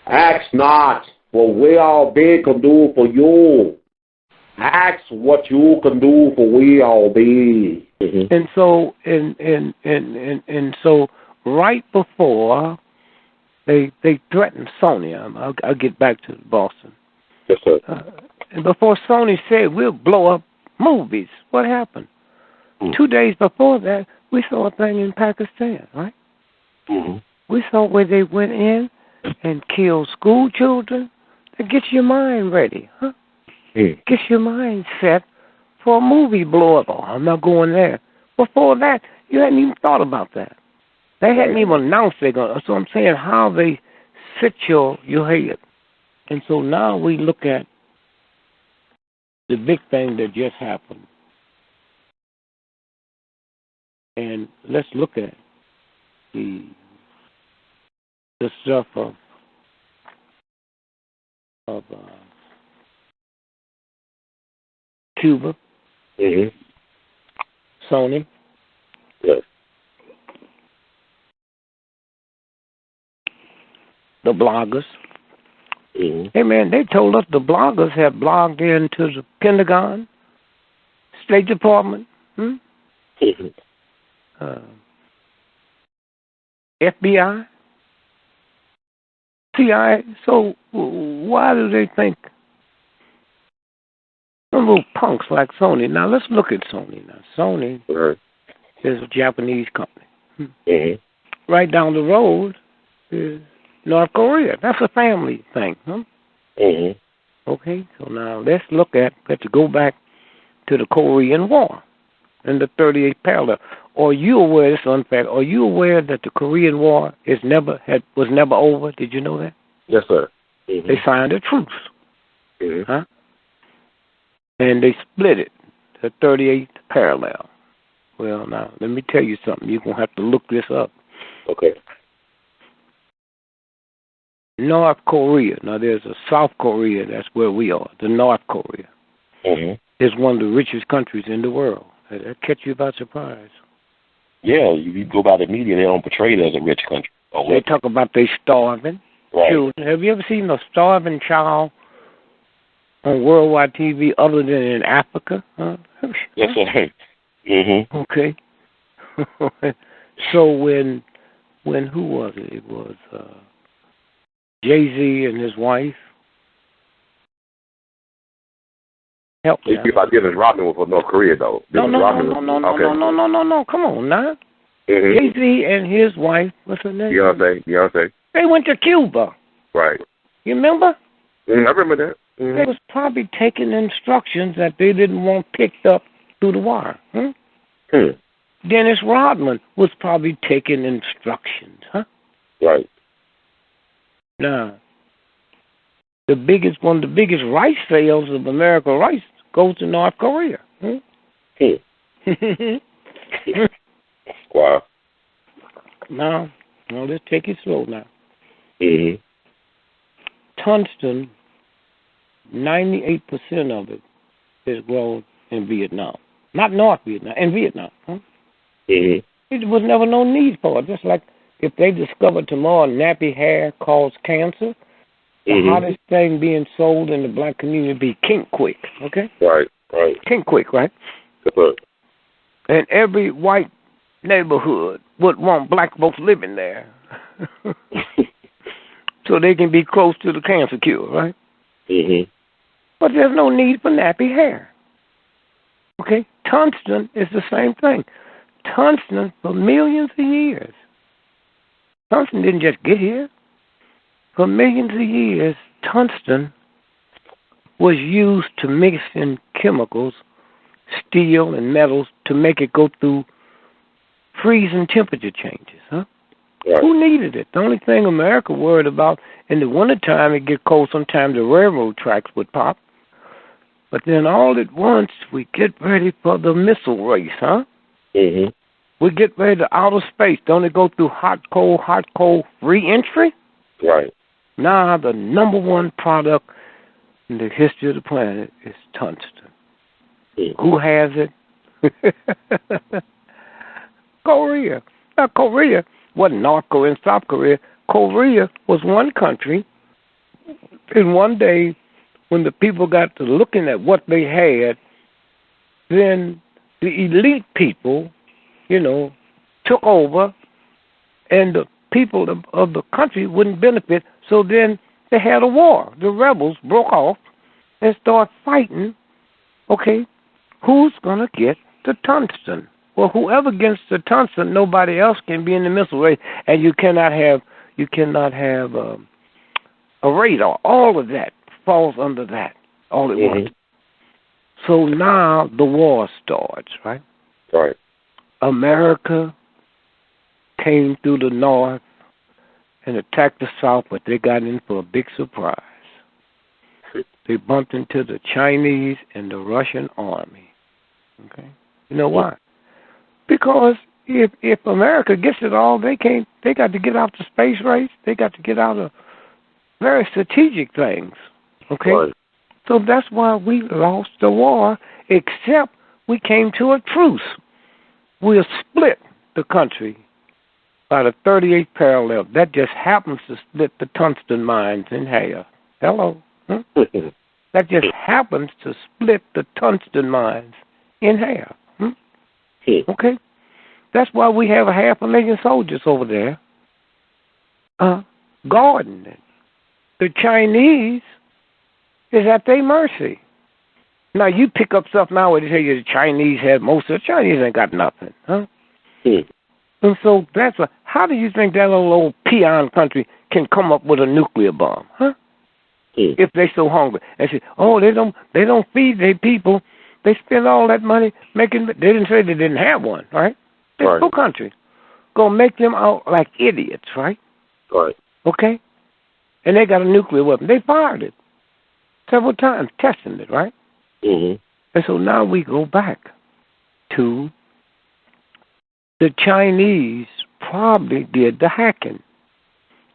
Ask not what we all be can do for you. Ask what you can do for we all be. Mm-hmm. And so right before they threatened Sony, I'll get back to Boston. Yes, sir. And before Sony said we'll blow up movies, what happened? 2 days before that, we saw a thing in Pakistan, right? Mm-hmm. We saw where they went in and killed school children. That gets your mind ready, huh? Gets your mind set for a movie blow up. Oh, I'm not going there. Before that, you hadn't even thought about that. They hadn't even announced they're going to. So I'm saying how they sit your head. And so now we look at the big thing that just happened. And let's look at the stuff of Cuba, Sony. Yes. The bloggers. Mm-hmm. Hey, man, they told us the bloggers have blogged into the Pentagon, State Department, FBI, CIA. So why do they think some little punks like Sony? Now, let's look at Sony. Now, Sony is a Japanese company. Right down the road is North Korea. That's a family thing, huh? Okay, so now let's go back to the Korean War and the 38th parallel. Are you aware, this is unfair, are you aware that the Korean War was never over? Did you know that? Yes, sir. They signed a truce. Huh? And they split it, the 38th parallel. Well, now, let me tell you something. You're going to have to look this up. Okay. North Korea. Now, there's a South Korea. That's where we are. The North Korea is one of the richest countries in the world. That catch you by surprise. Yeah, you go by the media, they don't portray it as a rich country. They talk about they starving children. Have you ever seen a starving child on worldwide TV other than in Africa? Huh? Yes, sir. Okay. So when who was it? It was Jay-Z and his wife. Help me. You about Dennis Rodman for North Korea, though. No. Come on now. Jay-Z and his wife, what's her name? Beyonce. They went to Cuba. Right. You remember? I remember that. They was probably taking instructions that they didn't want picked up through the wire. Dennis Rodman was probably taking instructions, huh? Right. Now, one of the biggest rice sales of American rice goes to North Korea. Wow. Now, let's take it slow now. Tungsten, 98% of it is grown in Vietnam. Not North Vietnam, in Vietnam. Huh? It was never no need for it. Just like if they discovered tomorrow nappy hair caused cancer, the hottest thing being sold in the black community would be Kink Quick, okay? Right. Kink Quick, right? And every white neighborhood would want black folks living there so they can be close to the cancer cure, right? But there's no need for nappy hair. Okay? Tungsten is the same thing. Tungsten for millions of years. Tungsten didn't just get here. For millions of years, tungsten was used to mix in chemicals, steel and metals, to make it go through freezing temperature changes, huh? Right. Who needed it? The only thing America worried about, in the wintertime it get cold, sometimes the railroad tracks would pop. But then all at once, we get ready for the missile race, huh? We get ready to outer space. Don't it go through hot, cold, re-entry? Right. Now the number one product in the history of the planet is tungsten. Who has it? Korea. Now, Korea wasn't North Korea and South Korea. Korea was one country And one day, when the people got to looking at what they had, then the elite people, took over, and the people of the country wouldn't benefit. So then they had a war. The rebels broke off and started fighting. Okay, who's gonna get the tungsten? Well, whoever gets the tungsten, nobody else can be in the missile race, and you cannot have a radar. All of that falls under that all at once. So now the war starts, right? Right. America came through the north and attacked the south, but they got in for a big surprise. They bumped into the Chinese and the Russian army. Okay, you know why? Because if America gets it all, they got to get out the space race. They got to get out of very strategic things. Okay, Right. so that's why we lost the war. Except we came to a truce. We'll split the country by the 38th parallel. That just happens to split the tungsten mines in half. Hello. That just happens to split the tungsten mines in half. Okay? That's why we have 500,000 soldiers over there guarding it. The Chinese is at their mercy. Now, you pick up stuff now where they tell you the Chinese have most of the Chinese ain't got nothing. And so that's how do you think that little old peon country can come up with a nuclear bomb? If they so hungry. And say, oh, they don't feed their people. They spend all that money making. They didn't say they didn't have one, right? This whole country gonna make them out like idiots, right? Right. Okay. And they got a nuclear weapon. They fired it several times, testing it, right? And so now we go back to the Chinese probably did the hacking,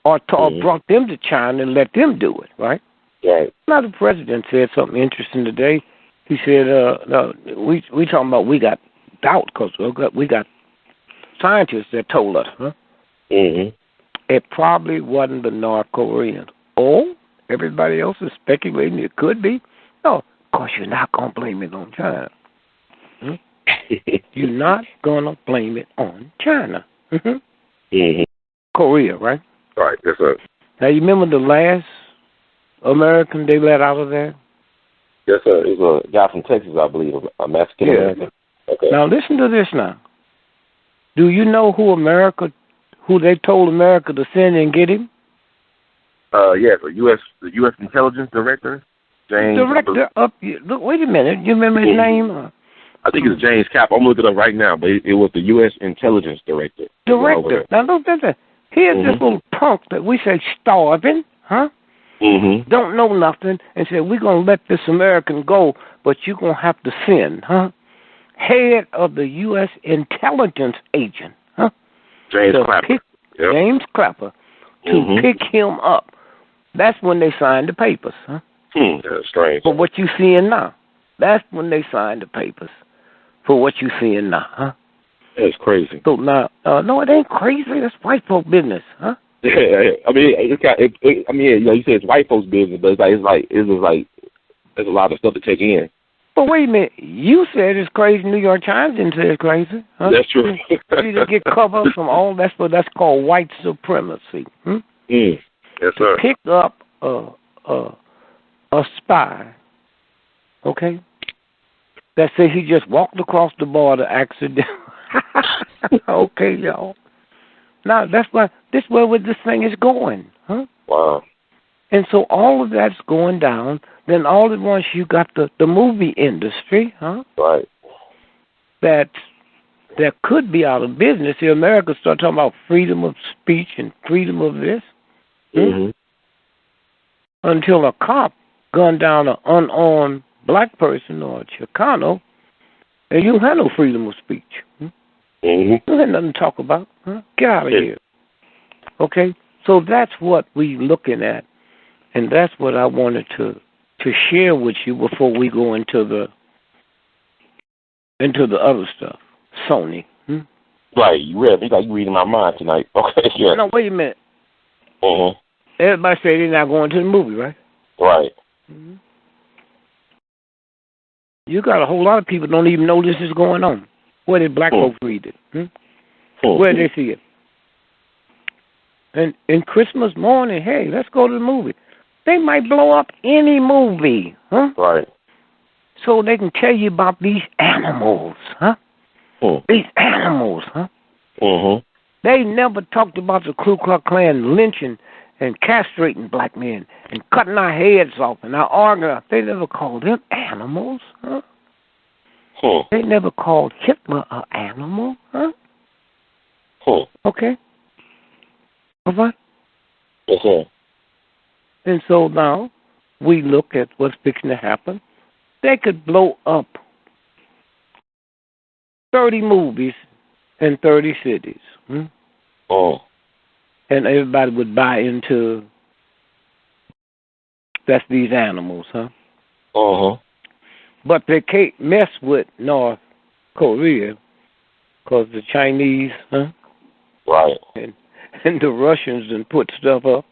or brought them to China and let them do it, right? Right. Now the president said something interesting today. He said, no, we talking about we got doubt because we got scientists that told us, it probably wasn't the North Koreans. Oh, everybody else is speculating it could be. No, of course you're not going to blame it on China. You're not going to blame it on China. Korea, right? Right, yes, sir. Now, you remember the last American they let out of there? Yes, sir. It was a guy from Texas, I believe, a Mexican American. Okay. Now, listen to this now. Do you know who they told America to send and get him? Yeah, the U.S. Intelligence Director, James. Director up. Look, wait a minute. You remember his name? I think it's James Cap. I'm looking it up right now, but it was the U.S. Intelligence Director. Now, look, here's this little punk that we say starving, don't know nothing, and said, we're going to let this American go, but you're going to have to send, head of the U.S. intelligence agent, James Clapper. James Clapper, to pick him up. That's when they signed the papers, That's strange. For what you seeing now. That's when they signed the papers for what you seeing now, That's crazy. So now, no, it ain't crazy. That's white folk business, Yeah, I mean, you say it's white folks' business, but it's like there's a lot of stuff to take in. But wait a minute, you said it's crazy. New York Times didn't say it's crazy. That's true. You just get covered from all that's called white supremacy. Yes, sir. Pick up a spy, okay, that said he just walked across the border accidentally. Okay, y'all. Now that's why this where this thing is going, Wow. And so all of that's going down. Then all at once you got the movie industry, Right. that could be out of business. See, America start talking about freedom of speech and freedom of this. Until a cop gunned down an unarmed black person or a Chicano, and you don't have no freedom of speech. You don't have nothing to talk about. Get out of here. Okay? So that's what we're looking at, and that's what I wanted to share with you before we go into the other stuff. Sony. Right, you read my mind tonight. Okay, yeah. No, wait a minute. everybody say they're not going to the movie, right? Right. Mm-hmm. You got a whole lot of people don't even know this is going on. Where did black folks read it? Where did they see it? And Christmas morning, hey, let's go to the movie. They might blow up any movie, huh? Right. So they can tell you about these animals, huh? These animals, huh? They never talked about the Ku Klux Klan lynching and castrating black men and cutting our heads off and our organs. They never called them animals, huh? They never called Hitler an animal, huh? Okay. All right. And so now we look at what's fixing to happen. They could blow up 30 movies in 30 cities. And everybody would buy into that's these animals, huh? But they can't mess with North Korea because the Chinese, huh? Right. And the Russians done put stuff up.